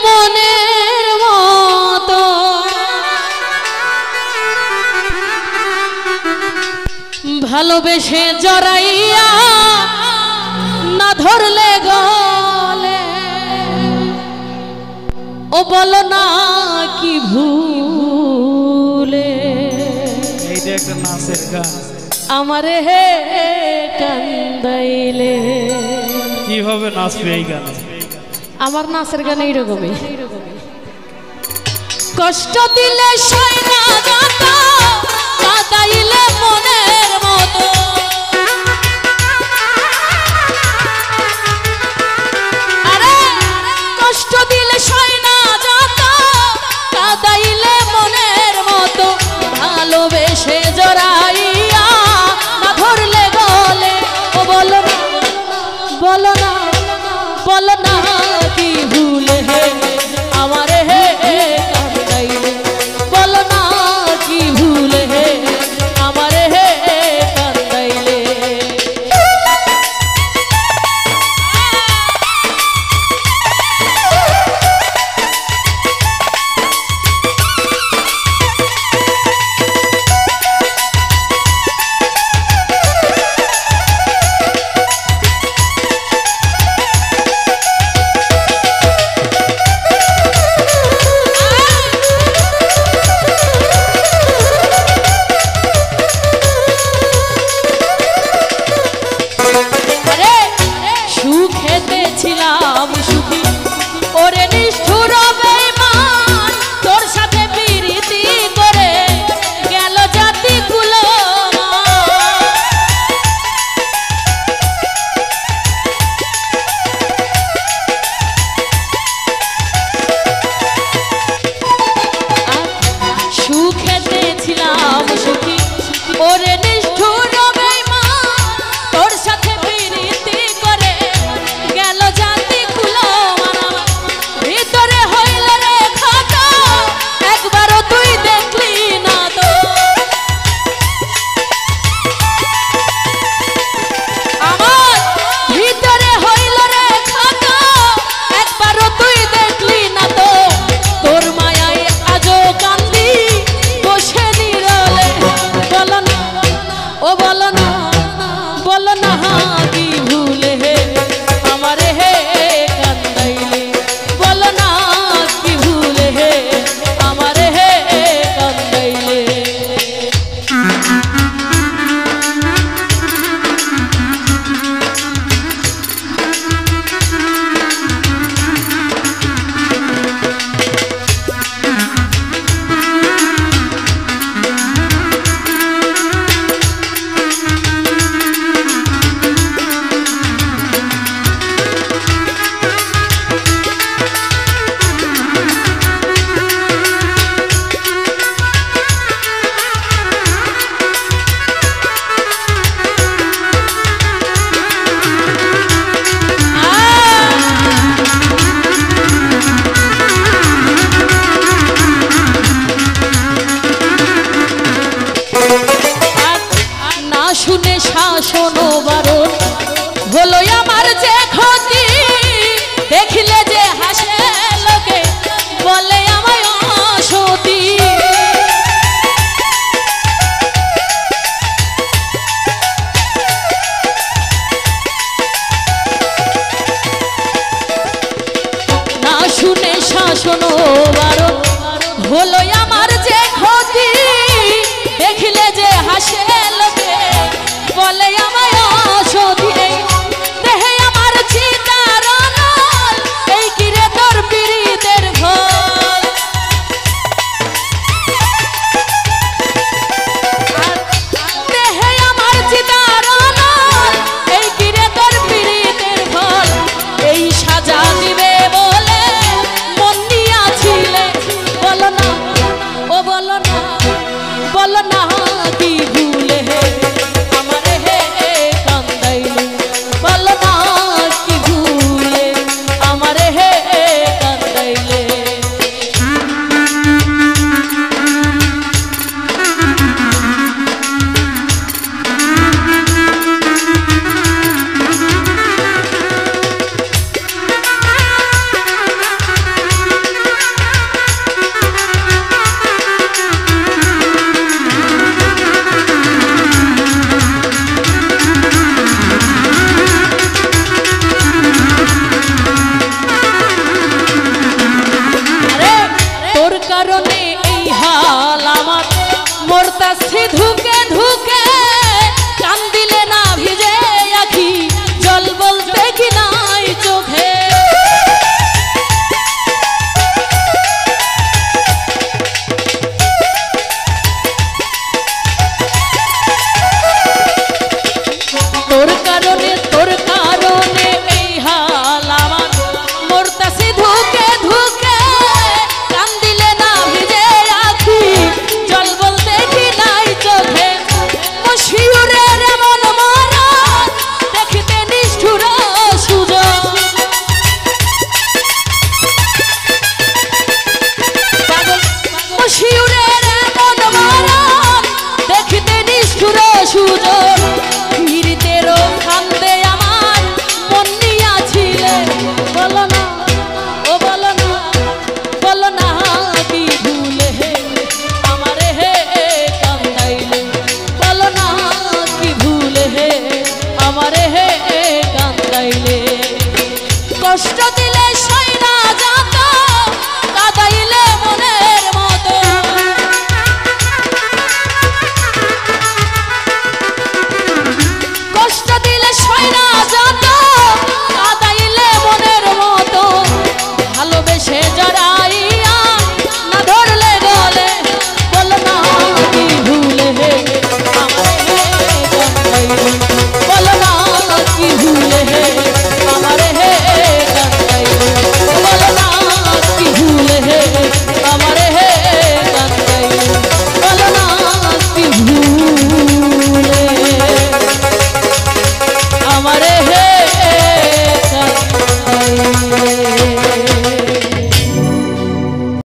মনের মতো ভালোবেসে জড়াইয়া না ধরলে গলে ও বলো না কি ভুলে এইটা একটা নাচের গান আমারে হে কান্দাইলে কিভাবে নাচবে এই গানে আমার নাচের গান এইরকমই কষ্ট দিলে সই না যাত কাঁদাইলে মনের মতো আরে কষ্ট দিলে সই না যাত কাঁদাইলে মনের মতো ভালোবেসে জড়াইয়া না ধরলে গলে ও বলো না বলো না বলো না কি ভুলে হে আমারে হে কাঁদাইলে বলো না কি ভুলে হে আমারে হে কাঁদাইলে বলো না কি ভুলে হে আমারে হে করতাছি ধু